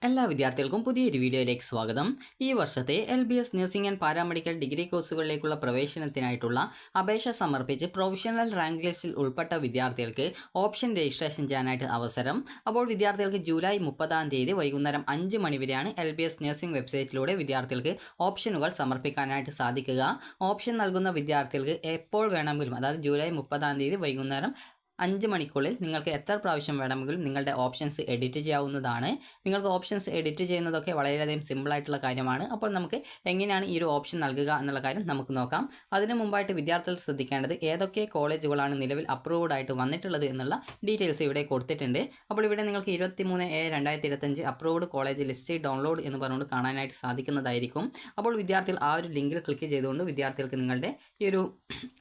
എല്ലാ വിദ്യാർത്ഥികൾക്കും പുതിയൊരു വീഡിയോയിലേക്ക് സ്വാഗതം. ഈ വർഷത്തെ LBS nursing and paramedical degree കോഴ്സുകളിലേക്കുള്ള പ്രവേശനത്തിനായിട്ടുള്ള അപേക്ഷ സമർപ്പിച്ച് പ്രൊഫഷണൽ റാങ്ക് ലിസ്റ്റിൽ ഉൾപ്പെട്ട വിദ്യാർത്ഥികൾക്ക് ഓപ്ഷൻ രജിസ്ട്രേഷൻ ചെയ്യാനായിട്ട് അവസരം. അപ്പോൾ വിദ്യാർത്ഥികൾക്ക് ജൂലൈ 30 വൈകുന്നേരം 5 മണി വരെയാണ് LBS നഴ്സിംഗ് വെബ്സൈറ്റിലൂടെ വിദ്യാർത്ഥികൾക്ക് ഓപ്ഷനുകൾ സമർപ്പിക്കാനായിട്ട് സാധിക്കുക. ഓപ്ഷൻ നൽകുന്ന വിദ്യാർത്ഥികൾക്ക് എപ്പോൾ വേണമെങ്കിലും, അതായത് ജൂലൈ 30 വൈകുന്നേരം 5 മണിക്കുള്ളിൽ നിങ്ങൾക്ക് എത്ര പ്രാവശ്യം വേണമെങ്കിലും നിങ്ങളുടെ ഓപ്ഷൻസ് എഡിറ്റ് ചെയ്യാവുന്നതാണ്. നിങ്ങൾക്ക് ഓപ്ഷൻസ് എഡിറ്റ് ചെയ്യുന്നതൊക്കെ വളരെയധികം സിമ്പിളായിട്ടുള്ള കാര്യമാണ്. അപ്പോൾ നമുക്ക് എങ്ങനെയാണ് ഈ ഒരു ഓപ്ഷൻ നൽകുക എന്നുള്ള കാര്യം നമുക്ക് നോക്കാം. അതിന് മുമ്പായിട്ട് വിദ്യാർത്ഥികൾ ശ്രദ്ധിക്കേണ്ടത് ഏതൊക്കെ കോളേജുകളാണ് നിലവിൽ അപ്രൂവ്ഡ് ആയിട്ട് വന്നിട്ടുള്ളത് എന്നുള്ള ഡീറ്റെയിൽസ് ഇവിടെ കൊടുത്തിട്ടുണ്ട്. അപ്പോൾ ഇവിടെ നിങ്ങൾക്ക് 23/2025 അപ്രൂവ്ഡ് കോളേജ് ലിസ്റ്റ് ഡൗൺലോഡ് എന്ന് പറഞ്ഞുകൊണ്ട് കാണാനായിട്ട് സാധിക്കുന്നതായിരിക്കും. അപ്പോൾ വിദ്യാർത്ഥികൾ ആ ഒരു ലിങ്കിൽ ക്ലിക്ക് ചെയ്തുകൊണ്ട് വിദ്യാർത്ഥികൾക്ക് നിങ്ങളുടെ ഈ ഒരു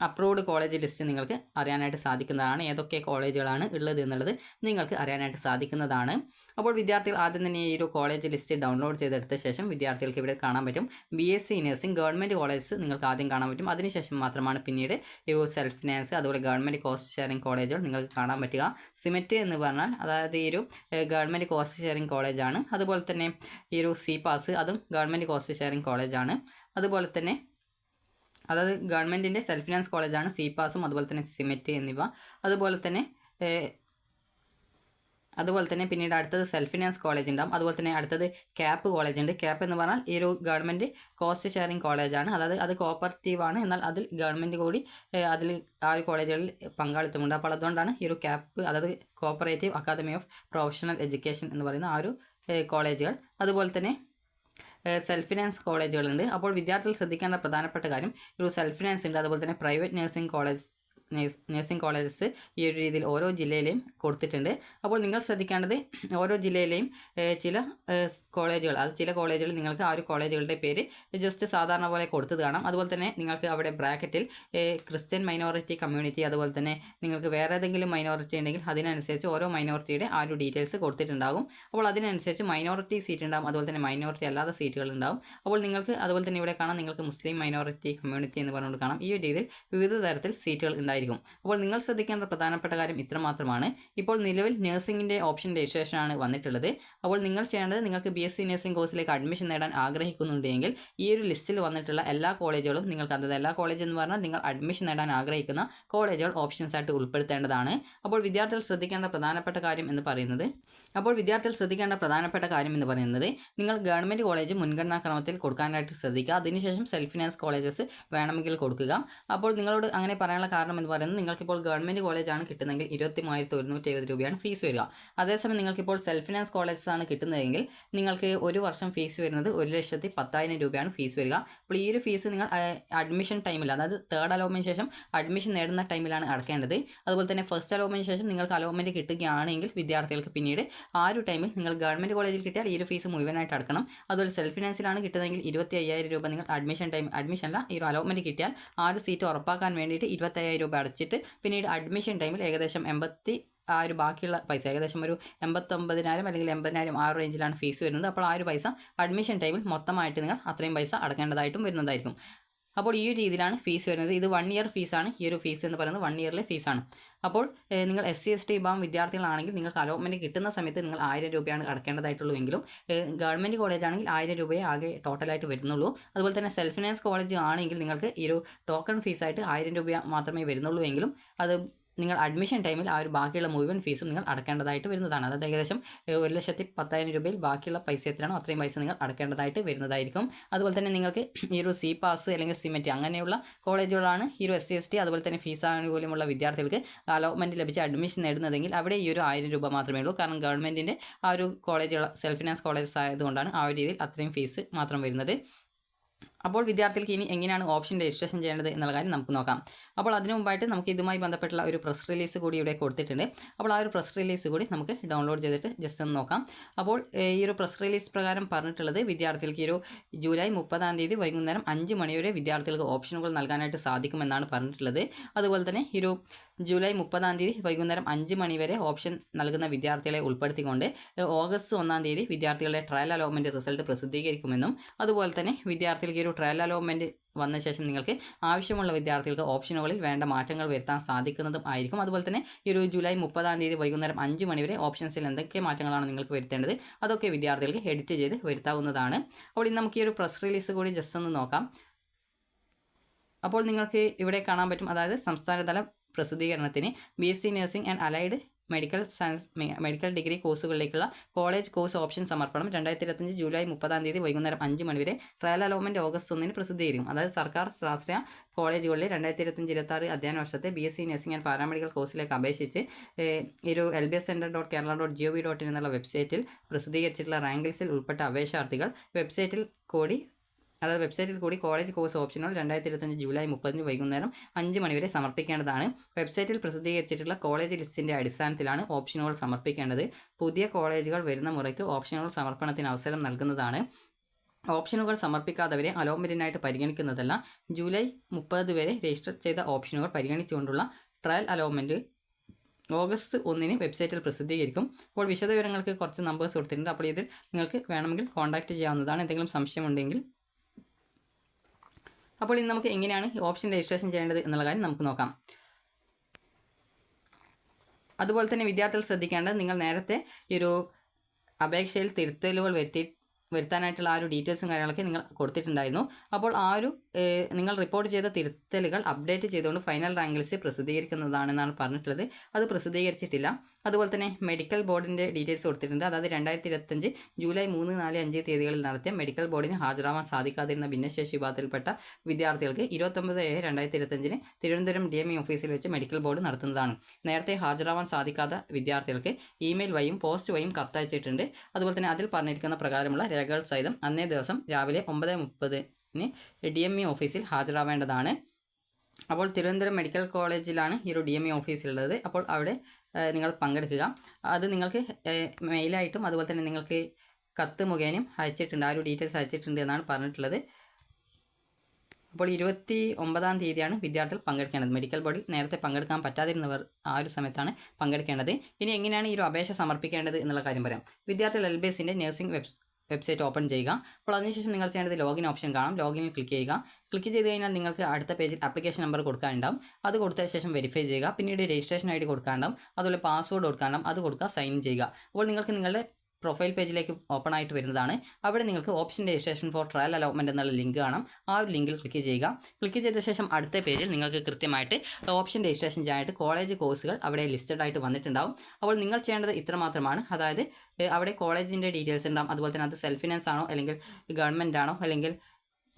അപ്രൂവ്ഡ് കോളേജ് ലിസ്റ്റ് നിങ്ങൾക്ക് അറിയാനായിട്ട് സാധിക്കുന്നതാണ്. ഏതൊക്കെ കോളേജുകളാണ് ഉള്ളത് എന്നുള്ളത് നിങ്ങൾക്ക് അറിയാനായിട്ട് സാധിക്കുന്നതാണ്. അപ്പോൾ വിദ്യാർത്ഥികൾ ആദ്യം തന്നെ ഈ ഒരു കോളേജ് ലിസ്റ്റ് ഡൗൺലോഡ് ചെയ്തെടുത്ത ശേഷം വിദ്യാർത്ഥികൾക്ക് ഇവിടെ കാണാൻ പറ്റും BSc നഴ്സിംഗ് ഗവൺമെൻറ് കോളേജസ് നിങ്ങൾക്ക് ആദ്യം കാണാൻ പറ്റും. അതിനുശേഷം മാത്രമാണ് പിന്നീട് ഈ ഒരു സെൽഫ് ഫിനാൻസ് അതുപോലെ ഗവൺമെൻറ് കോസ്റ്റ് ഷെയറിംഗ് കോളേജുകൾ നിങ്ങൾക്ക് കാണാൻ പറ്റുക. സിമെറ്റ് എന്ന് പറഞ്ഞാൽ അതായത് ഈ ഒരു ഗവൺമെൻറ് കോസ്റ്റ് ഷെയറിംഗ് കോളേജാണ്. അതുപോലെ തന്നെ ഈ ഒരു CPAS അതും ഗവൺമെൻറ് കോസ്റ്റ് ഷെയറിംഗ് കോളേജാണ്. അതുപോലെ തന്നെ അതായത് ഗവൺമെൻറ്റിൻ്റെ സെൽഫ് ഫിനാൻസ് കോളേജാണ് CPASും അതുപോലെ തന്നെ സിമെറ്റ് എന്നിവ. അതുപോലെ തന്നെ പിന്നീട് അടുത്തത് സെൽഫ് ഫിനാൻസ് കോളേജ് ഉണ്ടാകും. അതുപോലെ തന്നെ അടുത്തത് ക്യാപ്പ് കോളേജ് ഉണ്ട്. ക്യാപ്പ് എന്ന് പറഞ്ഞാൽ ഈ ഒരു ഗവൺമെൻറ് കോസ്റ്റ് ഷെയറിംഗ് കോളേജാണ്. അതായത് അത് കോപ്പറേറ്റീവാണ്, എന്നാൽ അതിൽ ഗവൺമെൻറ് കൂടി അതിൽ ആ ഒരു കോളേജുകളിൽ പങ്കാളിത്തമുണ്ട്. അപ്പോൾ അതുകൊണ്ടാണ് ഈ ഒരു ക്യാപ്പ്, അതായത് cooperative academy of professional education എന്ന് പറയുന്ന ആ ഒരു കോളേജുകൾ. അതുപോലെ തന്നെ സെൽഫ് ഫിനാൻസ് കോളേജുകളുണ്ട്. അപ്പോൾ വിദ്യാർത്ഥികൾ ശ്രദ്ധിക്കേണ്ട പ്രധാനപ്പെട്ട കാര്യം ഒരു സെൽഫ് ഫിനാൻസ് ഉണ്ട്. അതുപോലെ തന്നെ പ്രൈവറ്റ് നഴ്സിംഗ് കോളേജസ് ഈ ഒരു രീതിയിൽ ഓരോ ജില്ലയിലെയും കൊടുത്തിട്ടുണ്ട്. അപ്പോൾ നിങ്ങൾ ശ്രദ്ധിക്കേണ്ടത് ഓരോ ജില്ലയിലെയും ചില കോളേജുകൾ നിങ്ങൾക്ക് ആ ഒരു കോളേജുകളുടെ പേര് ജസ്റ്റ് സാധാരണ പോലെ കൊടുത്തത് കാണാം. അതുപോലെ തന്നെ നിങ്ങൾക്ക് അവിടെ ബ്രാക്കറ്റിൽ ക്രിസ്ത്യൻ മൈനോറിറ്റി കമ്മ്യൂണിറ്റി, അതുപോലെ തന്നെ നിങ്ങൾക്ക് വേറെ ഏതെങ്കിലും മൈനോറിറ്റി ഉണ്ടെങ്കിൽ അതിനനുസരിച്ച് ഓരോ മൈനോറിറ്റിയുടെ ആ ഒരു ഡീറ്റെയിൽസ് കൊടുത്തിട്ടുണ്ടാകും. അപ്പോൾ അതിനനുസരിച്ച് മൈനോറിറ്റി സീറ്റ് ഉണ്ടാകും, അതുപോലെ തന്നെ മൈനോറിറ്റി അല്ലാത്ത സീറ്റുകൾ ഉണ്ടാകും. അപ്പോൾ നിങ്ങൾക്ക് അതുപോലെ തന്നെ ഇവിടെ കാണാം, നിങ്ങൾക്ക് മുസ്ലിം മൈനോറിറ്റി കമ്മ്യൂണിറ്റി എന്ന് പറഞ്ഞുകൊണ്ട് കാണാം. ഈ ഒരു രീതിയിൽ വിവിധ തരത്തിൽ സീറ്റുകൾ ഉണ്ടായിരിക്കും. അപ്പോൾ നിങ്ങൾ ശ്രദ്ധിക്കേണ്ട പ്രധാനപ്പെട്ട കാര്യം ഇത്രമാത്രമാണ്. ഇപ്പോൾ നിലവിൽ നഴ്സിംഗിൻ്റെ ഓപ്ഷൻ രജിസ്ട്രേഷനാണ് വന്നിട്ടുള്ളത്. അപ്പോൾ നിങ്ങൾ ചെയ്യേണ്ടത്, നിങ്ങൾക്ക് BSc നഴ്സിംഗ് കോഴ്സിലേക്ക് അഡ്മിഷൻ നേടാൻ ആഗ്രഹിക്കുന്നുണ്ടെങ്കിൽ ഈ ഒരു ലിസ്റ്റിൽ വന്നിട്ടുള്ള എല്ലാ കോളേജുകളും നിങ്ങൾക്ക്, അതായത് എല്ലാ കോളേജ് എന്ന് പറഞ്ഞാൽ നിങ്ങൾ അഡ്മിഷൻ നേടാൻ ആഗ്രഹിക്കുന്ന കോളേജുകൾ ഓപ്ഷൻസ് ആയിട്ട് ഉൾപ്പെടുത്തേണ്ടതാണ്. അപ്പോൾ വിദ്യാർത്ഥികൾ ശ്രദ്ധിക്കേണ്ട പ്രധാനപ്പെട്ട കാര്യം എന്ന് പറയുന്നത് നിങ്ങൾ ഗവൺമെൻറ് കോളേജ് മുൻഗണനാ ക്രമത്തിൽ കൊടുക്കാനായിട്ട് ശ്രദ്ധിക്കുക. അതിനുശേഷം സെൽഫ് ഫിനാൻസ് കോളേജസ് വേണമെങ്കിൽ കൊടുക്കുക. അപ്പോൾ നിങ്ങളോട് അങ്ങനെ പറയാനുള്ള കാരണം എന്ന് പറയുന്നത്, നിങ്ങൾക്കിപ്പോൾ ഗവൺമെൻറ് കോളേജാണ് കിട്ടുന്നതെങ്കിൽ 23,170 രൂപയാണ് ഫീസ് വരിക. അതേസമയം നിങ്ങൾക്കിപ്പോൾ സെൽഫ് ഫിനാൻസ് കോളേജസ് ആണ് കിട്ടുന്നതെങ്കിൽ നിങ്ങൾക്ക് ഒരു വർഷം ഫീസ് വരുന്നത് 1,10,000 രൂപയാണ് ഫീസ് വരിക. അപ്പോൾ ഈ ഒരു ഫീസ് നിങ്ങൾ അഡ്മിഷൻ ടൈമിൽ, അതായത് തേർഡ് അലോട്ട്മെൻറ്റ് ശേഷം അഡ്മിഷൻ നേടുന്ന ടൈമിലാണ് അടക്കേണ്ടത്. അതുപോലെ തന്നെ ഫസ്റ്റ് അലോട്ട്മെൻറ്റ് ശേഷം നിങ്ങൾക്ക് അലോട്ട്മെൻറ്റ് കിട്ടുകയാണെങ്കിൽ വിദ്യാർത്ഥികൾക്ക് പിന്നീട് ആ ഒരു ടൈമിൽ നിങ്ങൾ ഗവൺമെൻറ് കോളേജിൽ കിട്ടിയാൽ ഈ ഒരു ഫീസ് മുഴുവനായിട്ട് അടക്കണം. അതുപോലെ സെൽഫ് ഫിനാൻസിലാണ് കിട്ടുന്നതെങ്കിൽ 25,000 രൂപ നിങ്ങൾ ഈ ഒരു അലോട്ട്മെൻറ്റ് കിട്ടിയാൽ ആ ഒരു സീറ്റ് ഉറപ്പാക്കാൻ വേണ്ടിയിട്ട് 25,000 രൂപ അടച്ചിട്ട് പിന്നീട് അഡ്മിഷൻ ടൈമിൽ ഏകദേശം ആ ഒരു ബാക്കിയുള്ള പൈസ ഏകദേശം ഒരു 89,000 അല്ലെങ്കിൽ 80,000 ആ റേഞ്ചിലാണ് ഫീസ് വരുന്നത്. അപ്പോൾ ആ ഒരു പൈസ അഡ്മിഷൻ ടൈമിൽ മൊത്തമായിട്ട് നിങ്ങൾ അത്രയും പൈസ അടക്കേണ്ടതായിട്ടും വരുന്നതായിരിക്കും. അപ്പോൾ ഈ ഒരു രീതിയിലാണ് ഫീസ് വരുന്നത്. ഇത് 1 ഇയർ ഫീസാണ്. ഈ ഒരു ഫീസ് എന്ന് പറയുന്നത് 1 ഇയറിലെ ഫീസാണ്. അപ്പോൾ നിങ്ങൾ SC ST വിഭാഗം വിദ്യാർത്ഥികളാണെങ്കിൽ നിങ്ങൾക്ക് അലോട്ട്മെൻറ്റ് കിട്ടുന്ന സമയത്ത് നിങ്ങൾ 1000 രൂപയാണ് അടക്കേണ്ടതായിട്ടുള്ളൂ. എങ്കിലും ഗവൺമെൻറ് കോളേജ് ആണെങ്കിൽ 1000 രൂപയെ ആകെ ടോട്ടലായിട്ട് വരുന്നുള്ളൂ. അതുപോലെ തന്നെ സെൽഫ് ഫിനാൻസ് കോളേജ് ആണെങ്കിൽ നിങ്ങൾക്ക് ഈ ഒരു ടോക്കൺ ഫീസായിട്ട് 1000 രൂപ മാത്രമേ വരുന്നുള്ളൂ. എങ്കിലും അത് നിങ്ങൾ അഡ്മിഷൻ ടൈമിൽ ആ ഒരു ബാക്കിയുള്ള മുഴുവൻ ഫീസും നിങ്ങൾ അടക്കേണ്ടതായിട്ട് വരുന്നതാണ്. അതായത് ഏകദേശം 1,10,000 രൂപയിൽ ബാക്കിയുള്ള പൈസ എത്രയാണോ അത്രയും പൈസ നിങ്ങൾ അടക്കേണ്ടതായിട്ട് വരുന്നതായിരിക്കും. അതുപോലെ തന്നെ നിങ്ങൾക്ക് ഈ ഒരു CPAS അല്ലെങ്കിൽ സിമെറ്റ് അങ്ങനെയുള്ള കോളേജുകളാണ് ഈ ഒരു SC ST അതുപോലെ തന്നെ ഫീസ് ആനുകൂല്യമുള്ള വിദ്യാർത്ഥികൾക്ക് അലോട്ട്മെൻറ്റ് ലഭിച്ച് അഡ്മിഷൻ നേടുന്നതെങ്കിൽ അവിടെ ഈ ഒരു 1000 രൂപ മാത്രമേ ഉള്ളൂ. കാരണം ഗവൺമെൻറ്റിൻ്റെ ആ ഒരു കോളേജുകൾ സെൽഫ് ഫിനാൻസ് കോളേജസ് ആയതുകൊണ്ടാണ് ആ ഒരു രീതിയിൽ അത്രയും ഫീസ് മാത്രം വരുന്നത്. അപ്പോൾ വിദ്യാർത്ഥികൾക്ക് ഇനി എങ്ങനെയാണ് ഓപ്ഷൻ രജിസ്ട്രേഷൻ ചെയ്യേണ്ടത് എന്നുള്ള കാര്യം നമുക്ക് നോക്കാം. അപ്പോൾ അതിനു മുമ്പായിട്ട് നമുക്ക് ഇതുമായി ബന്ധപ്പെട്ടുള്ള ഒരു പ്രസ് റിലീസ് കൂടി ഇവിടെ കൊടുത്തിട്ടുണ്ട്. അപ്പോൾ ആ ഒരു പ്രസ് റിലീസ് കൂടി നമുക്ക് ഡൗൺലോഡ് ചെയ്തിട്ട് ജസ്റ്റ് ഒന്ന് നോക്കാം. അപ്പോൾ ഈ ഒരു പ്രസ് റിലീസ് പ്രകാരം പറഞ്ഞിട്ടുള്ളത്, വിദ്യാർത്ഥികൾക്ക് ഒരു ജൂലൈ 30 വൈകുന്നേരം 5 മണി വരെ വിദ്യാർത്ഥികൾക്ക് ഓപ്ഷനുകൾ നൽകാനായിട്ട് സാധിക്കുമെന്നാണ് പറഞ്ഞിട്ടുള്ളത്. അതുപോലെ തന്നെ ഈ ഒരു ജൂലൈ 30 വൈകുന്നേരം 5 മണി വരെ ഓപ്ഷൻ നൽകുന്ന വിദ്യാർത്ഥികളെ ഉൾപ്പെടുത്തിക്കൊണ്ട് ഓഗസ്റ്റ് 1 വിദ്യാർത്ഥികളുടെ ട്രയൽ അലോട്ട്മെൻറ്റ് റിസൾട്ട് പ്രസിദ്ധീകരിക്കുമെന്നും, അതുപോലെ തന്നെ വിദ്യാർത്ഥികൾക്ക് ഒരു ട്രയൽ അലോട്ട്മെൻറ്റ് വന്ന ശേഷം നിങ്ങൾക്ക് ആവശ്യമുള്ള വിദ്യാർത്ഥികൾക്ക് ഓപ്ഷനുകളിൽ വേണ്ട മാറ്റങ്ങൾ വരുത്താൻ സാധിക്കുന്നതും ആയിരിക്കും. അതുപോലെ തന്നെ ഈ ഒരു ജൂലൈ 30-ാം തീയതി വൈകുന്നേരം 5 മണി വരെ ഓപ്ഷൻസിൽ എന്തൊക്കെ മാറ്റങ്ങളാണ് നിങ്ങൾക്ക് വരുത്തേണ്ടത് അതൊക്കെ വിദ്യാർത്ഥികൾക്ക് എഡിറ്റ് ചെയ്ത് വരുത്താവുന്നതാണ്. അപ്പോൾ ഇന്ന് നമുക്ക് ഈ ഒരു പ്രസ് റിലീസ് കൂടി ജസ്റ്റ് ഒന്ന് നോക്കാം. അപ്പോൾ നിങ്ങൾക്ക് ഇവിടെ കാണാൻ പറ്റും, അതായത് സംസ്ഥാനതല പ്രസിദ്ധീകരണത്തിന് BSc nursing and allied medical degree കോഴ്സുകളിലേക്കുള്ള കോളേജ് കോഴ്സ് ഓപ്ഷൻ സമർപ്പണം 2025 ജൂലൈ 30-ാം തീയതി വൈകുന്നേരം 5 മണി വരെ, ട്രയൽ അലോട്ട്മെൻറ്റ് ഓഗസ്റ്റ് 1-ന് പ്രസിദ്ധീകരിക്കും. അതായത് സർക്കാർ സ്വാശ്രയ കോളേജുകളിലെ 2025-26 അധ്യയന വർഷത്തെ BSc നഴ്സിംഗ് ആൻഡ് പാരാമെഡിക്കൽ കോഴ്സിലേക്ക് അപേക്ഷിച്ച് ഒരു lbscenter.kerala.gov.in എന്നുള്ള വെബ്സൈറ്റിൽ പ്രസിദ്ധീകരിച്ചിട്ടുള്ള റാങ്ക് ലിസ്റ്റിൽ ഉൾപ്പെട്ട അപേക്ഷാർത്ഥികൾ വെബ്സൈറ്റിൽ കൂടി കോളേജ് കോഴ്സ് ഓപ്ഷനുകൾ 2025 ജൂലൈ 30-ന് വൈകുന്നേരം 5 മണി വരെ സമർപ്പിക്കേണ്ടതാണ്. വെബ്സൈറ്റിൽ പ്രസിദ്ധീകരിച്ചിട്ടുള്ള കോളേജ് ലിസ്റ്റിൻ്റെ അടിസ്ഥാനത്തിലാണ് ഓപ്ഷനുകൾ സമർപ്പിക്കേണ്ടത്. പുതിയ കോളേജുകൾ വരുന്ന മുറയ്ക്ക് ഓപ്ഷനുകൾ സമർപ്പണത്തിന് അവസരം നൽകുന്നതാണ്. ഓപ്ഷനുകൾ സമർപ്പിക്കാത്തവരെ അലോട്ട്മെൻറ്റിനായിട്ട് പരിഗണിക്കുന്നതല്ല. ജൂലൈ 30 വരെ രജിസ്റ്റർ ചെയ്ത ഓപ്ഷനുകൾ പരിഗണിച്ചുകൊണ്ടുള്ള ട്രയൽ അലോട്ട്മെൻറ്റ് ഓഗസ്റ്റ് 1-ന് വെബ്സൈറ്റിൽ പ്രസിദ്ധീകരിക്കും. അപ്പോൾ വിശദവിവരങ്ങൾക്ക് കുറച്ച് നമ്പേഴ്സ് കൊടുത്തിട്ടുണ്ട്. അപ്പോൾ ഇതിൽ നിങ്ങൾക്ക് വേണമെങ്കിൽ കോൺടാക്റ്റ് ചെയ്യാവുന്നതാണ് എന്തെങ്കിലും സംശയമുണ്ടെങ്കിൽ. അപ്പോൾ ഇന്ന് നമുക്ക് എങ്ങനെയാണ് ഓപ്ഷൻ രജിസ്ട്രേഷൻ ചെയ്യേണ്ടത് എന്നുള്ള കാര്യം നമുക്ക് നോക്കാം. അതുപോലെ തന്നെ വിദ്യാർത്ഥികൾ ശ്രദ്ധിക്കേണ്ടത്, നിങ്ങൾ നേരത്തെ ഈ ഒരു അപേക്ഷയിൽ തിരുത്തലുകൾ വരുത്താനായിട്ടുള്ള ആ ഒരു ഡീറ്റെയിൽസും കാര്യങ്ങളൊക്കെ നിങ്ങൾ കൊടുത്തിട്ടുണ്ടായിരുന്നു. അപ്പോൾ ആ ഒരു നിങ്ങൾ റിപ്പോർട്ട് ചെയ്ത തിരുത്തലുകൾ അപ്ഡേറ്റ് ചെയ്തുകൊണ്ട് ഫൈനൽ റാങ്ക് ലിസ്റ്റ് പ്രസിദ്ധീകരിക്കുന്നതാണെന്നാണ് പറഞ്ഞിട്ടുള്ളത്. അത് പ്രസിദ്ധീകരിച്ചിട്ടില്ല. അതുപോലെ തന്നെ മെഡിക്കൽ ബോർഡിൻ്റെ ഡീറ്റെയിൽസ് കൊടുത്തിട്ടുണ്ട്. അതായത് 2025 ജൂലൈ 3, 4, 5 തീയതികളിൽ നടത്തിയ മെഡിക്കൽ ബോർഡിന് ഹാജരാവാൻ സാധിക്കാതിരുന്ന ഭിന്നശേഷി വിഭാഗത്തിൽപ്പെട്ട വിദ്യാർത്ഥികൾക്ക് 29/7/2025 തിരുവനന്തപുരം DME ഓഫീസിൽ വെച്ച് മെഡിക്കൽ ബോർഡ് നടത്തുന്നതാണ്. നേരത്തെ ഹാജരാവാൻ സാധിക്കാത്ത വിദ്യാർത്ഥികൾക്ക് ഇമെയിൽ വഴിയും പോസ്റ്റ് വഴിയും കത്തയച്ചിട്ടുണ്ട്. അതുപോലെ തന്നെ അതിൽ പറഞ്ഞിരിക്കുന്ന പ്രകാരമുള്ള രേഖകൾ സഹിതം അന്നേ ദിവസം രാവിലെ 9:30-ന് DME ഓഫീസിൽ ഹാജരാവേണ്ടതാണ്. അപ്പോൾ തിരുവനന്തപുരം മെഡിക്കൽ കോളേജിലാണ് ഈ ഒരു DME ഓഫീസുള്ളത്. അപ്പോൾ അവിടെ നിങ്ങൾ പങ്കെടുക്കുക. അത് നിങ്ങൾക്ക് മെയിലായിട്ടും അതുപോലെ തന്നെ നിങ്ങൾക്ക് കത്ത് മുഖേനയും അയച്ചിട്ടുണ്ട്. ആ ഒരു ഡീറ്റെയിൽസ് അയച്ചിട്ടുണ്ട് എന്നാണ് പറഞ്ഞിട്ടുള്ളത്. അപ്പോൾ 29-ാം തീയതിയാണ് വിദ്യാർത്ഥികൾ പങ്കെടുക്കേണ്ടത്. മെഡിക്കൽ ബോർഡിൽ നേരത്തെ പങ്കെടുക്കാൻ പറ്റാതിരുന്നവർ ആ ഒരു സമയത്താണ് പങ്കെടുക്കേണ്ടത്. ഇനി എങ്ങനെയാണ് ഈ ഒരു അപേക്ഷ സമർപ്പിക്കേണ്ടത് എന്നുള്ള കാര്യം പറയാം. വിദ്യാർത്ഥികൾ LBSൻ്റെ നഴ്സിംഗ് വെബ്സൈറ്റ് ഓപ്പൺ ചെയ്യുക. അപ്പോൾ അതിനുശേഷം നിങ്ങൾ ചെയ്യേണ്ടത് ലോഗിൻ ഓപ്ഷൻ കാണാം. ലോഗിനിൽ ക്ലിക്ക് ചെയ്യുക. ക്ലിക്ക് ചെയ്ത് കഴിഞ്ഞാൽ നിങ്ങൾക്ക് അടുത്ത പേജിൽ ആപ്ലിക്കേഷൻ നമ്പർ കൊടുക്കാനുണ്ടാവും. അത് കൊടുത്ത ശേഷം വെരിഫൈ ചെയ്യുക. പിന്നീട് രജിസ്ട്രേഷൻ ID കൊടുക്കാനുണ്ടാവും. അതുപോലെ പാസ്വേഡ് കൊടുക്കാനുണ്ടാവും. അത് കൊടുക്കുക, സൈൻ ചെയ്യുക. അപ്പോൾ നിങ്ങൾക്ക് നിങ്ങളുടെ പ്രൊഫൈൽ പേജിലേക്ക് ഓപ്പൺ ആയിട്ട് വരുന്നതാണ്. അവിടെ നിങ്ങൾക്ക് option registration four trial allotment എന്നുള്ള ലിങ്ക് കാണാം. ആ ഒരു ലിങ്കിൽ ക്ലിക്ക് ചെയ്യുക. ക്ലിക്ക് ചെയ്ത ശേഷം അടുത്ത പേജിൽ നിങ്ങൾക്ക് കൃത്യമായിട്ട് ഓപ്ഷൻ രജിസ്ട്രേഷൻ ചെയ്യാനായിട്ട് കോളേജ് കോഴ്സുകൾ അവിടെ ലിസ്റ്റഡ് ആയിട്ട് വന്നിട്ടുണ്ടാവും. അപ്പോൾ നിങ്ങൾ ചെയ്യേണ്ടത് ഇത്ര മാത്രമാണ്. അതായത് അവിടെ കോളേജിൻ്റെ ഡീറ്റെയിൽസ് ഉണ്ടാവും. അതുപോലെ തന്നെ അത് സെൽഫ് ഫിനാൻസ് ആണോ അല്ലെങ്കിൽ ഗവൺമെൻറ് ആണോ അല്ലെങ്കിൽ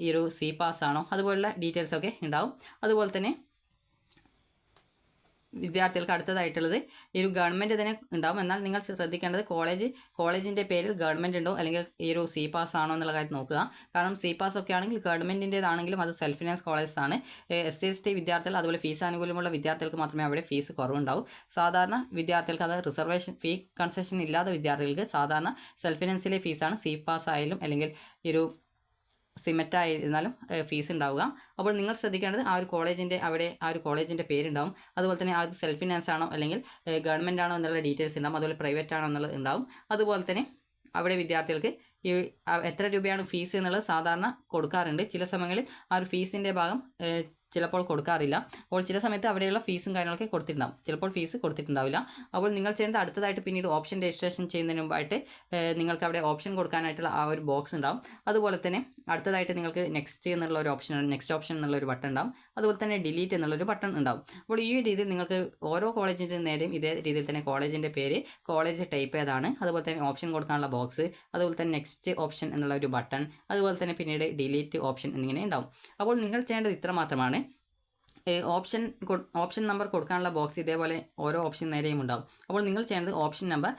ഈ ഒരു സി പാസ് ആണോ അതുപോലുള്ള ഡീറ്റെയിൽസൊക്കെ ഉണ്ടാവും. അതുപോലെ തന്നെ വിദ്യാർത്ഥികൾക്ക് അടുത്തതായിട്ടുള്ളത് ഈ ഒരു ഗവൺമെൻറ് തന്നെ ഉണ്ടാവും. എന്നാൽ നിങ്ങൾ ശ്രദ്ധിക്കേണ്ടത് കോളേജിൻ്റെ പേരിൽ ഗവൺമെൻറ് ഉണ്ടോ അല്ലെങ്കിൽ ഈ ഒരു സി പാസ് ആണോ എന്നുള്ള കാര്യം നോക്കുക. കാരണം സി പാസ് ഒക്കെ ആണെങ്കിൽ ഗവൺമെൻറ്റിൻ്റേതാണെങ്കിലും അത് സെൽഫ് ഫിനാൻസ് കോളേജസ് ആണ്. SC/ST വിദ്യാർത്ഥികൾ അതുപോലെ ഫീസ് ആനുകൂല്യമുള്ള വിദ്യാർത്ഥികൾക്ക് മാത്രമേ അവിടെ ഫീസ് കുറവുണ്ടാവും. സാധാരണ വിദ്യാർത്ഥികൾക്ക് അത് റിസർവേഷൻ ഫീ കൺസെഷൻ ഇല്ലാത്ത വിദ്യാർത്ഥികൾക്ക് സാധാരണ സെൽഫ് ഫിനാൻസിലെ ഫീസാണ് സി പാസ് ആയാലും അല്ലെങ്കിൽ ഈ ഒരു സിമെറ്റ് ആയിരുന്നാലും ഫീസ് ഉണ്ടാവുക. അപ്പോൾ നിങ്ങൾ ശ്രദ്ധിക്കേണ്ടത് ആ ഒരു കോളേജിൻ്റെ അവിടെ ആ ഒരു കോളേജിൻ്റെ പേരുണ്ടാവും. അതുപോലെ തന്നെ അത് സെൽഫ് ഫിനാൻസ് ആണോ അല്ലെങ്കിൽ ഗവൺമെൻറ് ആണോ എന്നുള്ള ഡീറ്റെയിൽസ് ഉണ്ടാവും. അതുപോലെ പ്രൈവറ്റ് ആണോ എന്നുള്ളത് ഉണ്ടാവും. അതുപോലെ തന്നെ അവിടെ വിദ്യാർത്ഥികൾക്ക് ഈ എത്ര രൂപയാണ് ഫീസ് എന്നുള്ളത് സാധാരണ കൊടുക്കാറുണ്ട്. ചില സമയങ്ങളിൽ ആ ഒരു ഫീസിൻ്റെ ഭാഗം ചിലപ്പോൾ കൊടുക്കാറില്ല. അപ്പോൾ ചില സമയത്ത് അവിടെയുള്ള ഫീസും കാര്യങ്ങളൊക്കെ കൊടുത്തിട്ടുണ്ടാവും. ചിലപ്പോൾ ഫീസ് കൊടുത്തിട്ടുണ്ടാവില്ല. അപ്പോൾ നിങ്ങൾ ചെയ്യേണ്ട അടുത്തതായിട്ട് പിന്നീട് ഓപ്ഷൻ രജിസ്ട്രേഷൻ ചെയ്യുന്നതിന് മുമ്പായിട്ട് നിങ്ങൾക്ക് അവിടെ ഓപ്ഷൻ കൊടുക്കാനായിട്ടുള്ള ആ ഒരു ബോക്സ് ഉണ്ടാവും. അതുപോലെ തന്നെ അടുത്തതായിട്ട് നിങ്ങൾക്ക് നെക്സ്റ്റ് എന്നുള്ള ഒരു ഓപ്ഷൻ, നെക്സ്റ്റ് ഓപ്ഷൻ എന്നുള്ള ഒരു ബട്ടൺ ഉണ്ടാവും. അതുപോലെ തന്നെ ഡിലീറ്റ് എന്നുള്ളൊരു ബട്ടൺ ഉണ്ടാവും. അപ്പോൾ ഈ രീതിയിൽ നിങ്ങൾക്ക് ഓരോ കോളേജിൻ്റെ നേരെയും ഇതേ രീതിയിൽ തന്നെ കോളേജിൻ്റെ പേര്, കോളേജ് ടൈപ്പ് ഏതാണ്, അതുപോലെ തന്നെ ഓപ്ഷൻ കൊടുക്കാനുള്ള ബോക്സ്, അതുപോലെ തന്നെ നെക്സ്റ്റ് ഓപ്ഷൻ എന്നുള്ള ഒരു ബട്ടൺ, അതുപോലെ തന്നെ പിന്നീട് ഡിലീറ്റ് ഓപ്ഷൻ എന്നിങ്ങനെ ഉണ്ടാവും. അപ്പോൾ നിങ്ങൾ ചെയ്യേണ്ടത് ഇത്ര മാത്രമാണ്. ഓപ്ഷൻ നമ്പർ കൊടുക്കാനുള്ള ബോക്സ് ഇതേപോലെ ഓരോ ഓപ്ഷൻ നേരെയും ഉണ്ടാവും. അപ്പോൾ നിങ്ങൾ ചെയ്യേണ്ടത് ഓപ്ഷൻ നമ്പർ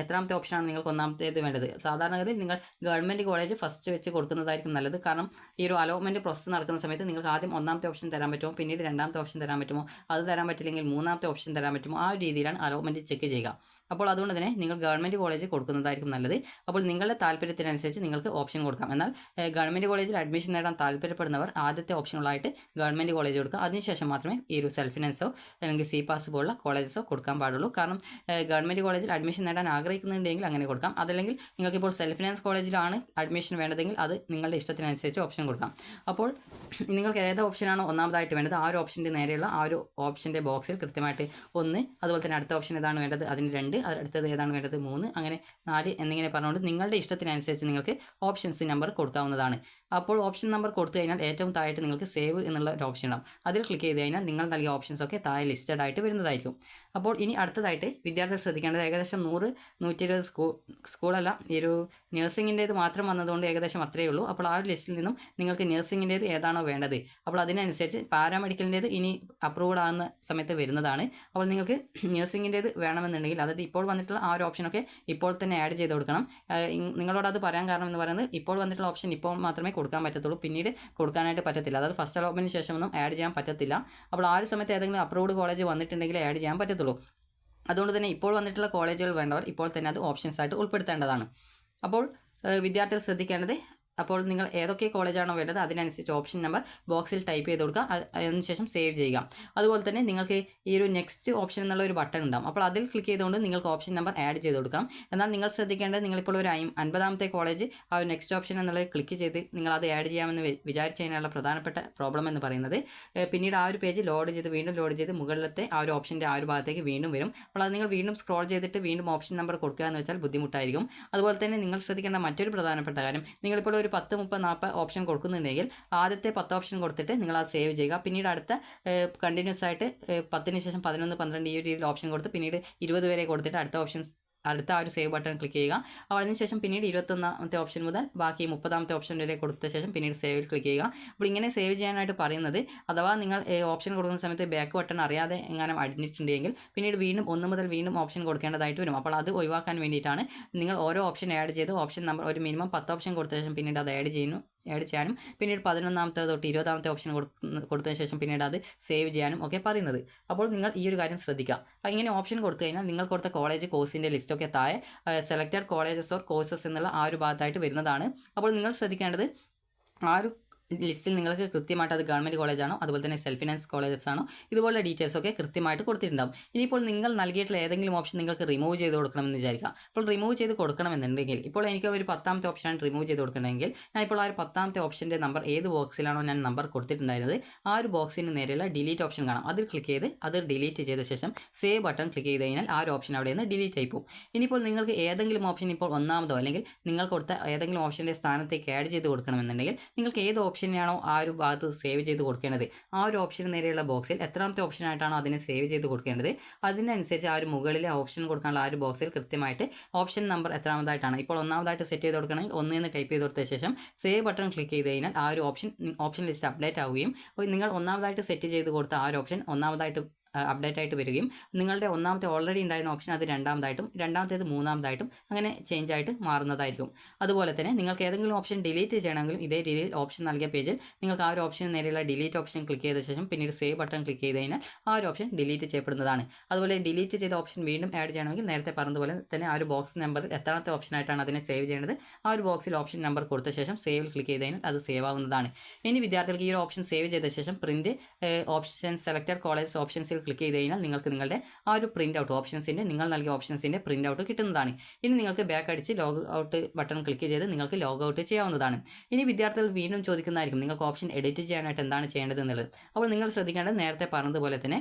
എത്രാമത്തെ ഓപ്ഷനാണ് നിങ്ങൾക്ക് ഒന്നാമത്തേത് വേണ്ടത്. സാധാരണഗതിയിൽ നിങ്ങൾ ഗവൺമെൻറ് കോളേജ് ഫസ്റ്റ് വെച്ച് കൊടുക്കുന്നതായിരിക്കും നല്ലത്. കാരണം ഈ ഒരു അലോട്ട്മെൻറ്റ് പ്രോസസ്സ് നടക്കുന്ന സമയത്ത് നിങ്ങൾക്ക് ആദ്യം ഒന്നാമത്തെ ഓപ്ഷൻ തരാൻ പറ്റുമോ, പിന്നീട് രണ്ടാമത്തെ ഓപ്ഷൻ തരാൻ പറ്റുമോ, അത് തരാൻ പറ്റില്ലെങ്കിൽ മൂന്നാമത്തെ ഓപ്ഷൻ തരാൻ പറ്റുമോ, ആ ഒരു രീതിയിലാണ് അലോട്ട്മെൻറ്റ് ചെക്ക് ചെയ്യുക. അപ്പോൾ അതുകൊണ്ട് തന്നെ നിങ്ങൾ ഗവൺമെൻറ് കോളേജ് കൊടുക്കുന്നതായിരിക്കും നല്ലത്. അപ്പോൾ നിങ്ങളുടെ താല്പര്യത്തിനനുസരിച്ച് നിങ്ങൾക്ക് ഓപ്ഷൻ കൊടുക്കാം. എന്നാൽ ഗവൺമെൻറ് കോളേജിൽ അഡ്മിഷൻ നേടാൻ താല്പര്യപ്പെടുന്നവർ ആദ്യത്തെ ഓപ്ഷനുകളായിട്ട് ഗവൺമെൻറ് കോളേജ് കൊടുക്കുക. അതിനുശേഷം മാത്രമേ ഈ ഒരു സെൽഫ് ഫിനാൻസോ അല്ലെങ്കിൽ സി പാസ് പോലുള്ള കോളേജസോ കൊടുക്കാൻ പാടുള്ളൂ. കാരണം ഗവൺമെൻറ് കോളേജിൽ അഡ്മിഷൻ നേടാൻ ആഗ്രഹിക്കുന്നുണ്ടെങ്കിൽ അങ്ങനെ കൊടുക്കാം. അതല്ലെങ്കിൽ നിങ്ങൾക്കിപ്പോൾ സെൽഫ് ഫിനാൻസ് കോളേജിലാണ് അഡ്മിഷൻ വേണ്ടതെങ്കിൽ അത് നിങ്ങളുടെ ഇഷ്ടത്തിനനുസരിച്ച് ഓപ്ഷൻ കൊടുക്കാം. അപ്പോൾ നിങ്ങൾക്ക് ഏത് ഓപ്ഷനാണോ ഒന്നാമതായിട്ട് വേണ്ടത് ആ ഒരു ഓപ്ഷൻ്റെ നേരെയുള്ള ആ ഒരു ഓപ്ഷൻ്റെ ബോക്സിൽ കൃത്യമായിട്ട് 1, അതുപോലെ തന്നെ അടുത്ത ഓപ്ഷൻ ഏതാണ് വേണ്ടത് അതിന് 2, അടുത്തത് ഏതാണ് വേണ്ടത് 3, അങ്ങനെ 4 എന്നിങ്ങനെ പറഞ്ഞുകൊണ്ട് നിങ്ങളുടെ ഇഷ്ടത്തിനനുസരിച്ച് നിങ്ങൾക്ക് ഓപ്ഷൻസ് നമ്പർ കൊടുക്കാവുന്നതാണ്. അപ്പോൾ ഓപ്ഷൻ നമ്പർ കൊടുത്തു കഴിഞ്ഞാൽ ഏറ്റവും താഴെ നിങ്ങൾക്ക് സേവ് എന്നുള്ള ഒരു ഓപ്ഷൻ ഉണ്ടാവും. അതിൽ ക്ലിക്ക് ചെയ്ത് കഴിഞ്ഞാൽ നിങ്ങൾ നൽകിയ ഓപ്ഷൻസ് ഒക്കെ താഴെ ലിസ്റ്റഡ് ആയിട്ട് വരുന്നതായിരിക്കും. അപ്പോൾ ഇനി അടുത്തതായിട്ട് വിദ്യാർത്ഥികൾ ശ്രദ്ധിക്കേണ്ടത് ഏകദേശം 100-120 സ്കൂളല്ല, ഈ ഒരു നഴ്സിംഗിൻ്റേത് മാത്രം വന്നതുകൊണ്ട് ഏകദേശം അത്രയേ ഉള്ളൂ. അപ്പോൾ ആ ഒരു ലിസ്റ്റിൽ നിന്നും നിങ്ങൾക്ക് നഴ്സിംഗിൻ്റേത് ഏതാണോ വേണ്ടത് അപ്പോൾ അതിനനുസരിച്ച് പാരാമെഡിക്കലിൻ്റേത് ഇനി അപ്രൂവ്ഡ് ആകുന്ന സമയത്ത് വരുന്നതാണ്. അപ്പോൾ നിങ്ങൾക്ക് നഴ്സിംഗിൻ്റേത് വേണമെന്നുണ്ടെങ്കിൽ അതായത് ഇപ്പോൾ വന്നിട്ടുള്ള ആ ഒരു ഓപ്ഷനൊക്കെ ഇപ്പോൾ തന്നെ ആഡ് ചെയ്ത് കൊടുക്കണം. നിങ്ങളോട് അത് പറയാൻ കാരണം എന്ന് പറയുന്നത് ഇപ്പോൾ വന്നിട്ടുള്ള ഓപ്ഷൻ ഇപ്പോൾ മാത്രമേ കൊടുക്കാൻ പറ്റത്തുള്ളൂ, പിന്നീട് കൊടുക്കാനായിട്ട് പറ്റത്തില്ല. അതായത് ഫസ്റ്റ് അലോട്ട്മെൻറ്റിന് ശേഷമൊന്നും ആഡ് ചെയ്യാൻ പറ്റത്തില്ല. അപ്പോൾ ആ ഒരു സമയത്ത് ഏതെങ്കിലും അപ്രൂവ്ഡ് കോളേജ് വന്നിട്ടുണ്ടെങ്കിൽ ആഡ് ചെയ്യാൻ പറ്റത്തുള്ളൂ. അതുകൊണ്ട് തന്നെ ഇപ്പോൾ വന്നിട്ടുള്ള കോളേജുകൾ വേണ്ടവർ ഇപ്പോൾ തന്നെ അത് ഓപ്ഷൻസ് ആയിട്ട് ഉൾപ്പെടുത്തേണ്ടതാണ്. അപ്പോൾ വിദ്യാർത്ഥികൾ ശ്രദ്ധിക്കേണ്ടത് അപ്പോൾ നിങ്ങൾ ഏതൊക്കെ കോളേജാണോ വേണ്ടത് അതിനനുസരിച്ച് ഓപ്ഷൻ നമ്പർ ബോക്സിൽ ടൈപ്പ് ചെയ്ത് കൊടുക്കുക. അതിനുശേഷം സേവ് ചെയ്യുക. അതുപോലെ തന്നെ നിങ്ങൾക്ക് ഈ ഒരു നെക്സ്റ്റ് ഓപ്ഷൻ എന്നുള്ള ഒരു ബട്ടൺ ഉണ്ടാകും. അപ്പോൾ അതിൽ ക്ലിക്ക് ചെയ്തുകൊണ്ട് നിങ്ങൾക്ക് ഓപ്ഷൻ നമ്പർ ആഡ് ചെയ്ത് കൊടുക്കാം. എന്നാൽ നിങ്ങൾ ശ്രദ്ധിക്കേണ്ടത് നിങ്ങളിപ്പോൾ ഒരു 50ാമത്തെ കോളേജ് ആ ഒരു നെക്സ്റ്റ് ഓപ്ഷൻ എന്നുള്ളത് ക്ലിക്ക് ചെയ്ത് നിങ്ങൾ അത് ആഡ് ചെയ്യാമെന്ന് വിചാരിച്ചു കഴിഞ്ഞാലുള്ള പ്രധാനപ്പെട്ട പ്രോബ്ലം എന്ന് പറയുന്നത് പിന്നീട് ആ ഒരു പേജ് ലോഡ് ചെയ്ത് മുകളിലത്തെ ആ ഒരു ഓപ്ഷൻ്റെ ആ ഒരു ഭാഗത്തേക്ക് വീണ്ടും വരും. അപ്പോൾ അത് നിങ്ങൾ വീണ്ടും സ്ക്രോൾ ചെയ്തിട്ട് വീണ്ടും ഓപ്ഷൻ നമ്പർ കൊടുക്കുക എന്ന് വെച്ചാൽ ബുദ്ധിമുട്ടായിരിക്കും. അതുപോലെ തന്നെ നിങ്ങൾ ശ്രദ്ധിക്കേണ്ട മറ്റൊരു പ്രധാനപ്പെട്ട കാര്യം നിങ്ങളിപ്പോൾ ഒരു 10, 30, 40 ഓപ്ഷൻ കൊടുക്കുന്നുണ്ടെങ്കിൽ ആദ്യത്തെ 10 ഓപ്ഷൻ കൊടുത്തിട്ട് നിങ്ങൾ അത് സേവ് ചെയ്യുക. പിന്നീട് അടുത്ത കണ്ടിന്യൂസ് ആയിട്ട് 10ന് ശേഷം 11, 12 ഈ ഒരു രീതിയിൽ ഓപ്ഷൻ കൊടുത്ത് പിന്നീട് 20 വരെ കൊടുത്തിട്ട് അടുത്ത ആ ഒരു സേവ് ബട്ടൺ ക്ലിക്ക് ചെയ്യുക. അപ്പോൾ അതിനുശേഷം പിന്നീട് 21ാമത്തെ ഓപ്ഷൻ മുതൽ ബാക്കി 30ാമത്തെ ഓപ്ഷൻ വരെ കൊടുത്ത ശേഷം പിന്നീട് സേവിൽ ക്ലിക്ക് ചെയ്യുക. അപ്പോൾ ഇങ്ങനെ സേവ് ചെയ്യാനായിട്ട് പറയുന്നത് അഥവാ നിങ്ങൾ ഓപ്ഷൻ കൊടുക്കുന്ന സമയത്ത് ബാക്ക് ബട്ടൺ അറിയാതെ എങ്ങനെ അടിഞ്ഞിട്ടുണ്ടെങ്കിൽ പിന്നീട് വീണ്ടും 1 മുതൽ വീണ്ടും ഓപ്ഷൻ കൊടുക്കേണ്ടതായിട്ട് വരും. അപ്പോൾ അത് ഒഴിവാക്കാൻ വേണ്ടിയിട്ടാണ് നിങ്ങൾ ഓരോ ഓപ്ഷൻ ആഡ് ചെയ്ത് ഓപ്ഷൻ നമ്പർ ഒരു മിനിമം 10 ഓപ്ഷൻ കൊടുത്ത ശേഷം പിന്നീട് അത് ആഡ് ചെയ്യാനും പിന്നീട് 11ാമത്തെ തൊട്ട് 20ാമത്തെ ഓപ്ഷൻ കൊടുത്തതിന് ശേഷം പിന്നീട് അത് സേവ് ചെയ്യാനും ഒക്കെ പറയുന്നത്. അപ്പോൾ നിങ്ങൾ ഈ ഒരു കാര്യം ശ്രദ്ധിക്കുക. അപ്പോൾ ഇങ്ങനെ ഓപ്ഷൻ കൊടുത്തു കഴിഞ്ഞാൽ നിങ്ങൾ കൊടുത്ത കോളേജ് കോഴ്സിൻ്റെ ലിസ്റ്റൊക്കെ താഴെ സെലക്റ്റഡ് കോളേജസ് ഓർ കോഴ്സസ് എന്നുള്ള ആ ഒരു ഭാഗത്തായിട്ട് വരുന്നതാണ്. അപ്പോൾ നിങ്ങൾ ശ്രദ്ധിക്കേണ്ടത് ആ ഒരു ലിസ്റ്റിൽ നിങ്ങൾക്ക് കൃത്യമായിട്ട് അത് ഗവൺമെൻറ് കോളേജാണോ അതുപോലെ തന്നെ സെൽഫ് ഫിനാൻസ് കോളേജസ് ആണോ ഇതുപോലുള്ള ഡീറ്റെയിൽസ് ഒക്കെ കൃത്യമായിട്ട് കൊടുത്തിട്ടുണ്ടാവും. ഇനിയിപ്പോൾ നിങ്ങൾ നൽകിയിട്ടുള്ള ഏതെങ്കിലും ഓപ്ഷൻ നിങ്ങൾക്ക് റിമൂവ് ചെയ്ത് കൊടുക്കണമെന്ന് വിചാരിക്കുക. അപ്പോൾ റിമൂവ് ചെയ്ത് കൊടുക്കണമെന്നുണ്ടെങ്കിൽ ഇപ്പോൾ എനിക്ക് ഒരു 10ാമത്തെ ഓപ്ഷനാണ് റിമൂവ് ചെയ്ത് കൊടുക്കണമെങ്കിൽ ഞാനിപ്പോൾ ആ ഒരു 10ാമത്തെ ഓപ്ഷൻ്റെ നമ്പർ ഏത് ബോക്സിലാണോ ഞാൻ നമ്പർ കൊടുത്തിട്ടുണ്ടായിരുന്നത് ആ ഒരു ബോക്സിന് നേരെയുള്ള ഡിലീറ്റ് ഓപ്ഷൻ കാണാം. അതിൽ ക്ലിക്ക് ചെയ്ത് അത് ഡിലീറ്റ് ചെയ്ത ശേഷം സേവ് ബട്ടൺ ക്ലിക്ക് ചെയ്ത് കഴിഞ്ഞാൽ ആ ഒരു ഓപ്ഷൻ അവിടെ നിന്ന് ഡിലീറ്റ് ആയി പോകും. ഇനിയിപ്പോൾ നിങ്ങൾക്ക് ഏതെങ്കിലും ഓപ്ഷൻ ഇപ്പോൾ ഒന്നാമതോ അല്ലെങ്കിൽ നിങ്ങൾ കൊടുത്ത ഏതെങ്കിലും ഓപ്ഷൻ്റെ സ്ഥാനത്തേക്ക് ആഡ് ചെയ്ത് കൊടുക്കണമെന്നുണ്ടെങ്കിൽ നിങ്ങൾക്ക് ഏത് ഓപ്ഷനെയാണോ ആ ഒരു ഭാഗത്ത് സേവ് ചെയ്ത് കൊടുക്കേണ്ടത് ആ ഒരു ഓപ്ഷന് നേരെയുള്ള ബോക്സിൽ എത്രാമത്തെ ഓപ്ഷനായിട്ടാണോ അതിനെ സേവ് ചെയ്ത് കൊടുക്കേണ്ടത് അതിനനുസരിച്ച് ആ ഒരു മുകളിലെ ഓപ്ഷൻ കൊടുക്കാനുള്ള ആ ഒരു ബോക്സിൽ കൃത്യമായിട്ട് ഓപ്ഷൻ നമ്പർ എത്രാമതായിട്ടാണ് ഇപ്പോൾ ഒന്നാമതായിട്ട് സെറ്റ് ചെയ്ത് കൊടുക്കണമെങ്കിൽ 1 എന്ന് ടൈപ്പ് ചെയ്ത് കൊടുത്ത ശേഷം സേവ് ബട്ടൺ ക്ലിക്ക് ചെയ്ത് കഴിഞ്ഞാൽ ആ ഒരു ഓപ്ഷൻ ലിസ്റ്റ് അപ്ഡേറ്റ് ആവുകയും നിങ്ങൾ ഒന്നാമതായിട്ട് സെറ്റ് ചെയ്ത് കൊടുത്ത ആ ഒരു ഓപ്ഷൻ ഒന്നാമതായിട്ട് അപ്ഡേറ്റ് ആയിട്ട് വരികയും നിങ്ങളുടെ ഒന്നാമത്തെ ഓൾറെഡി ഉണ്ടായിരുന്ന ഓപ്ഷൻ അത് രണ്ടാമതായിട്ടും രണ്ടാമത്തേത് മൂന്നാമതായിട്ടും അങ്ങനെ ചേഞ്ച് ആയിട്ട് മാറുന്നതായിരിക്കും. അതുപോലെ തന്നെ നിങ്ങൾക്ക് ഏതെങ്കിലും ഓപ്ഷൻ ഡിലീറ്റ് ചെയ്യണമെങ്കിലും ഇതേ രീതിയിൽ ഓപ്ഷൻ നൽകിയ പേജിൽ നിങ്ങൾക്ക് ആ ഒരു ഓപ്ഷന് നേരെയുള്ള ഡിലീറ്റ് ഓപ്ഷൻ ക്ലിക്ക് ചെയ്ത ശേഷം പിന്നീട് സേവ് ബട്ടൺ ക്ലിക്ക് ചെയ്ത് കഴിഞ്ഞാൽ ആ ഒരു ഓപ്ഷൻ ഡിലീറ്റ് ചെയ്യപ്പെടുന്നതാണ്. അതുപോലെ ഡിലീറ്റ് ചെയ്ത ഓപ്ഷൻ വീണ്ടും ആഡ് ചെയ്യണമെങ്കിൽ നേരത്തെ പറഞ്ഞതുപോലെ തന്നെ ആ ഒരു ബോക്സ് നമ്പറിൽ എത്രാമത്തെ ഓപ്ഷനായിട്ടാണ് അതിനെ സേവ് ചെയ്യേണ്ടത് ആ ഒരു ബോക്സിൽ ഓപ്ഷൻ നമ്പർ കൊടുത്ത ശേഷം സേവിൽ ക്ലിക്ക് ചെയ്ത് കഴിഞ്ഞാൽ അത് സേവ് ആവുന്നതാണ്. ഇനി വിദ്യാർത്ഥികൾക്ക് ഈ ഒരു ഓപ്ഷൻ സേവ് ചെയ്ത ശേഷം പ്രിൻറ്റ് ഓപ്ഷൻ സെലക്റ്റഡ് കോളേജ് ഓപ്ഷൻസിൽ ക്ലിക്ക് ചെയ്ത് കഴിഞ്ഞാൽ നിങ്ങൾക്ക് നിങ്ങളുടെ ആ ഒരു പ്രിൻ്റ് ഔട്ട് ഓപ്ഷൻസിൻ്റെ നിങ്ങൾ നൽകിയ ഓപ്ഷൻസിൻ്റെ പ്രിൻ്റ് ഔട്ട് കിട്ടുന്നതാണ്. ഇനി നിങ്ങൾക്ക് ബാക്ക് അടിച്ച് ലോഗ് ഔട്ട് ബട്ടൺ ക്ലിക്ക് ചെയ്ത് നിങ്ങൾക്ക് ലോഗ് ഔട്ട് ചെയ്യാവുന്നതാണ്. ഇനി വിദ്യാർത്ഥികൾ വീണ്ടും ചോദിക്കുന്നതായിരിക്കും നിങ്ങൾക്ക് ഓപ്ഷൻ എഡിറ്റ് ചെയ്യാനായിട്ട് എന്താണ് ചെയ്യേണ്ടത് എന്നുള്ളത്. അപ്പോൾ നിങ്ങൾ ശ്രദ്ധിക്കേണ്ടത് നേരത്തെ പറഞ്ഞതുപോലെ തന്നെ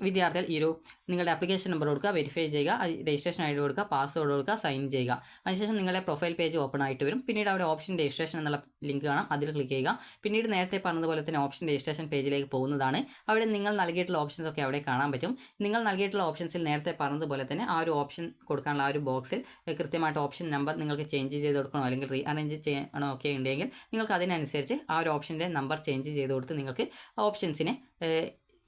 വിദ്യാർത്ഥികൾ ഈ ഒരു നിങ്ങളുടെ ആപ്ലിക്കേഷൻ നമ്പർ കൊടുക്കുക, വെരിഫൈ ചെയ്യുക, രജിസ്ട്രേഷൻ ഐ ഡി കൊടുക്കുക, പാസ്വേഡ് കൊടുക്കുക, സൈൻ ചെയ്യുക. അതിനുശേഷം നിങ്ങളുടെ പ്രൊഫൈൽ പേജ് ഓപ്പൺ ആയിട്ട് വരും. പിന്നീട് അവിടെ ഓപ്ഷൻ രജിസ്ട്രേഷൻ എന്നുള്ള ലിങ്ക് കാണാം, അതിൽ ക്ലിക്ക് ചെയ്യുക. പിന്നീട് നേരത്തെ പറഞ്ഞതുപോലെ തന്നെ ഓപ്ഷൻ രജിസ്ട്രേഷൻ പേജിലേക്ക് പോകുന്നതാണ്. അവിടെ നിങ്ങൾ നൽകിയിട്ടുള്ള ഓപ്ഷൻസ് ഒക്കെ അവിടെ കാണാൻ പറ്റും. നിങ്ങൾ നൽകിയിട്ടുള്ള ഓപ്ഷൻസിൽ നേരത്തെ പറഞ്ഞതുപോലെ തന്നെ ആ ഒരു ഓപ്ഷൻ കൊടുക്കാനുള്ള ആ ഒരു ബോക്സിൽ കൃത്യമായിട്ട് ഓപ്ഷൻ നമ്പർ നിങ്ങൾക്ക് ചേഞ്ച് ചെയ്ത് കൊടുക്കണോ അല്ലെങ്കിൽ റീ അറേഞ്ച് ചെയ്യണോ ഒക്കെ ഉണ്ടെങ്കിൽ നിങ്ങൾക്ക് അതിനനുസരിച്ച് ആ ഒരു ഓപ്ഷൻ്റെ നമ്പർ ചേഞ്ച് ചെയ്ത് കൊടുത്ത് നിങ്ങൾക്ക് ഓപ്ഷൻസിനെ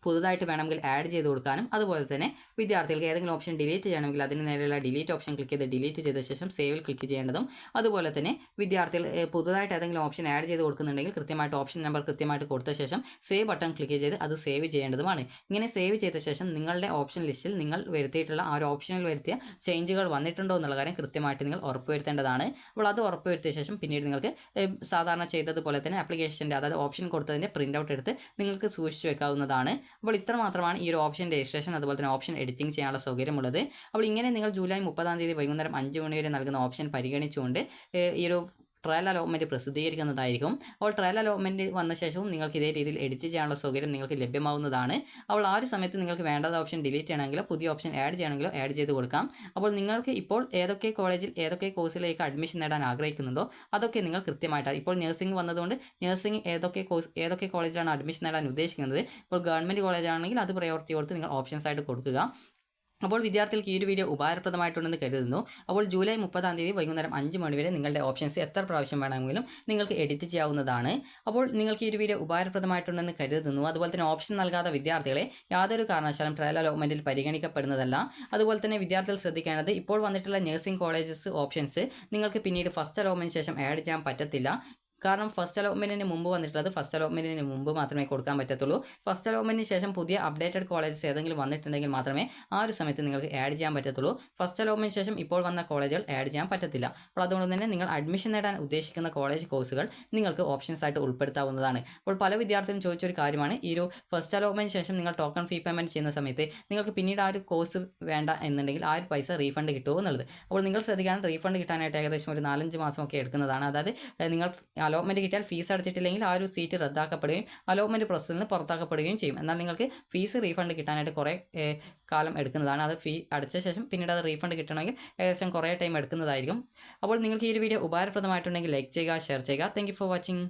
പുതുതായിട്ട് വേണമെങ്കിൽ ആഡ് ചെയ്ത് കൊടുക്കാനും അതുപോലെ തന്നെ വിദ്യാർത്ഥികൾക്ക് ഏതെങ്കിലും ഓപ്ഷൻ ഡിലീറ്റ് ചെയ്യണമെങ്കിൽ അതിന് നേരെയുള്ള ഡിലീറ്റ് ഓപ്ഷൻ ക്ലിക്ക് ചെയ്ത് ഡിലീറ്റ് ചെയ്ത ശേഷം സേവിൽ ക്ലിക്ക് ചെയ്യേണ്ടതും അതുപോലെ തന്നെ വിദ്യാർത്ഥികൾ പുതുതായിട്ട് ഏതെങ്കിലും ഓപ്ഷൻ ആഡ് ചെയ്ത് കൊടുക്കുന്നുണ്ടെങ്കിൽ കൃത്യമായിട്ട് ഓപ്ഷൻ നമ്പർ കൃത്യമായിട്ട് കൊടുത്ത ശേഷം സേവ് ബട്ടൺ ക്ലിക്ക് ചെയ്ത് അത് സേവ് ചെയ്യേണ്ടതുമാണ്. ഇങ്ങനെ സേവ് ചെയ്ത ശേഷം നിങ്ങളുടെ ഓപ്ഷൻ ലിസ്റ്റിൽ നിങ്ങൾ വരുത്തിയിട്ടുള്ള ആ ഒരു ഓപ്ഷനിൽ വരുത്തിയ ചേഞ്ചുകൾ വന്നിട്ടുണ്ടോ എന്നുള്ള കാര്യം കൃത്യമായിട്ട് നിങ്ങൾ ഉറപ്പുവരുത്തേണ്ടതാണ്. അപ്പോൾ അത് ഉറപ്പുവരുത്തിയ ശേഷം പിന്നീട് നിങ്ങൾക്ക് സാധാരണ ചെയ്തതുപോലെ തന്നെ ആപ്ലിക്കേഷൻ്റെ അതായത് ഓപ്ഷൻ കൊടുത്തതിൻ്റെ പ്രിൻ്റ് ഔട്ട് എടുത്ത് നിങ്ങൾക്ക് സൂക്ഷിച്ചു വെക്കാവുന്നതാണ്. അപ്പോൾ ഇത്ര മാത്രമാണ് ഈ ഒരു ഓപ്ഷൻ രജിസ്ട്രേഷൻ അതുപോലെ തന്നെ ഓപ്ഷൻ എഡിറ്റിംഗ് ചെയ്യാനുള്ള സൗകര്യമുള്ളത്. അപ്പോൾ ഇങ്ങനെ നിങ്ങൾ ജൂലൈ 30-ാം തീയതി വൈകുന്നേരം 5 മണി വരെ നൽകുന്ന ഓപ്ഷൻ പരിഗണിച്ചുകൊണ്ട് ഈ ഒരു ട്രയൽ അലോട്ട്മെൻറ്റ് പ്രസിദ്ധീകരിക്കുന്നതായിരിക്കും. അപ്പോൾ ട്രയൽ അലോട്ട്മെൻറ്റ് വന്ന ശേഷവും നിങ്ങൾക്ക് ഇതേ രീതിയിൽ എഡിറ്റ് ചെയ്യാനുള്ള സൗകര്യം നിങ്ങൾക്ക് ലഭ്യമാവുന്നതാണ്. അപ്പോൾ ആ ഒരു സമയത്ത് നിങ്ങൾക്ക് വേണ്ടാത്ത ഓപ്ഷൻ ഡിലീറ്റ് ചെയ്യണമെങ്കിലോ പുതിയ ഓപ്ഷൻ ആഡ് ചെയ്യണമെങ്കിലോ ആഡ് ചെയ്ത് കൊടുക്കാം. അപ്പോൾ നിങ്ങൾക്ക് ഇപ്പോൾ ഏതൊക്കെ കോളേജിൽ ഏതൊക്കെ കോഴ്സിലേക്ക് അഡ്മിഷൻ നേടാൻ ആഗ്രഹിക്കുന്നുണ്ടോ അതൊക്കെ നിങ്ങൾ കൃത്യമായിട്ട് ഇപ്പോൾ നഴ്സിംഗ് വന്നതുകൊണ്ട് നഴ്സിംഗ് ഏതൊക്കെ കോളേജിലാണ് അഡ്മിഷൻ നേടാൻ ഉദ്ദേശിക്കുന്നത് ഇപ്പോൾ ഗവൺമെൻറ് കോളേജാണെങ്കിൽ അത് പ്രയോറിറ്റി കൊടുത്ത് നിങ്ങൾ ഓപ്ഷൻസ് ആയിട്ട് കൊടുക്കുക. അപ്പോൾ വിദ്യാർത്ഥികൾക്ക് ഈ ഒരു വീഡിയോ ഉപകാരപ്രദമായിട്ടുണ്ടെന്ന് കരുതുന്നു. അപ്പോൾ ജൂലൈ 30-ാം തീയതി വൈകുന്നേരം 5 മണി വരെ നിങ്ങളുടെ ഓപ്ഷൻസ് എത്ര പ്രാവശ്യം വേണമെങ്കിലും നിങ്ങൾക്ക് എഡിറ്റ് ചെയ്യാവുന്നതാണ്. അപ്പോൾ നിങ്ങൾക്ക് ഈ ഒരു വീഡിയോ ഉപകാരപ്രദമായിട്ടുണ്ടെന്ന് കരുതുന്നു. അതുപോലെ തന്നെ ഓപ്ഷൻ നൽകാത്ത വിദ്യാർത്ഥികളെ യാതൊരു കാരണവശാലും ട്രയൽ അലോട്ട്മെൻറ്റിൽ പരിഗണിക്കപ്പെടുന്നതല്ല. അതുപോലെ തന്നെ വിദ്യാർത്ഥികൾ ശ്രദ്ധിക്കേണ്ടത് ഇപ്പോൾ വന്നിട്ടുള്ള നഴ്സിംഗ് കോളേജസ് ഓപ്ഷൻസ് നിങ്ങൾക്ക് പിന്നീട് ഫസ്റ്റ് അലോട്ട്മെൻറ്റ് ശേഷം ആഡ് ചെയ്യാൻ പറ്റത്തില്ല. കാരണം ഫസ്റ്റ് അലോട്ട്മെൻറ്റിന് മുമ്പ് വന്നിട്ടുള്ളത് ഫസ്റ്റ് അലോട്ട്മെൻറ്റിന് മുമ്പ് മാത്രമേ കൊടുക്കാൻ പറ്റത്തുള്ളൂ. ഫസ്റ്റ് അലോട്ട്മെൻറ്റിന് ശേഷം പുതിയ അപ്ഡേറ്റഡ് കോളേജസ് ഏതെങ്കിലും വന്നിട്ടുണ്ടെങ്കിൽ മാത്രമേ ആ ഒരു സമയത്ത് നിങ്ങൾക്ക് ആഡ് ചെയ്യാൻ പറ്റത്തുള്ളൂ. ഫസ്റ്റ് അലോട്ട്മെൻറ്റിന് ശേഷം ഇപ്പോൾ വന്ന കോളേജുകൾ ആഡ് ചെയ്യാൻ പറ്റത്തില്ല. അപ്പോൾ അതുകൊണ്ട് തന്നെ നിങ്ങൾ അഡ്മിഷൻ നേടാൻ ഉദ്ദേശിക്കുന്ന കോളേജ് കോഴ്സുകൾ നിങ്ങൾക്ക് ഓപ്ഷൻസ് ആയിട്ട് ഉൾപ്പെടുത്താവുന്നതാണ്. അപ്പോൾ പല വിദ്യാർത്ഥികളും ചോദിച്ചൊരു കാര്യമാണ് ഈ ഒരു ഫസ്റ്റ് അലോട്ട്മെൻറ്റിന് ശേഷം നിങ്ങൾ ടോക്കൺ ഫീ പേയ്മെൻറ്റ് ചെയ്യുന്ന സമയത്ത് നിങ്ങൾക്ക് പിന്നീട് ആ ഒരു കോഴ്സ് വേണ്ട എന്നുണ്ടെങ്കിൽ ആ ഒരു പൈസ റീഫണ്ട് കിട്ടുമോ എന്നുള്ളത്. അപ്പോൾ നിങ്ങൾ ശ്രദ്ധിക്കാൻ റീഫണ്ട് കിട്ടാനായിട്ട് ഏകദേശം ഒരു 4-5 മാസമൊക്കെ എടുക്കുന്നതാണ്. അതായത് നിങ്ങൾ അലോട്ട്മെൻറ്റ് കിട്ടിയാൽ ഫീസ് അടച്ചിട്ടില്ലെങ്കിൽ ആ ഒരു സീറ്റ് റദ്ദാക്കപ്പെടുകയും അലോട്ട്മെൻറ്റ് പ്രോസസ്സിൽ നിന്ന് പുറത്താക്കപ്പെടുകയും ചെയ്യും. എന്നാൽ നിങ്ങൾക്ക് ഫീസ് റീഫണ്ട് കിട്ടാനായിട്ട് കുറേ കാലം എടുക്കുന്നതാണ്. അത് ഫീ അടച്ച ശേഷം പിന്നീട് അത് റീഫണ്ട് കിട്ടണമെങ്കിൽ ഏകദേശം കുറേ ടൈം എടുക്കുന്നതായിരിക്കും. അപ്പോൾ നിങ്ങൾക്ക് ഈ ഒരു വീഡിയോ ഉപകാരപ്രദമായിട്ടുണ്ടെങ്കിൽ ലൈക്ക് ചെയ്യുക, ഷെയർ ചെയ്യുക. Thank you for watching.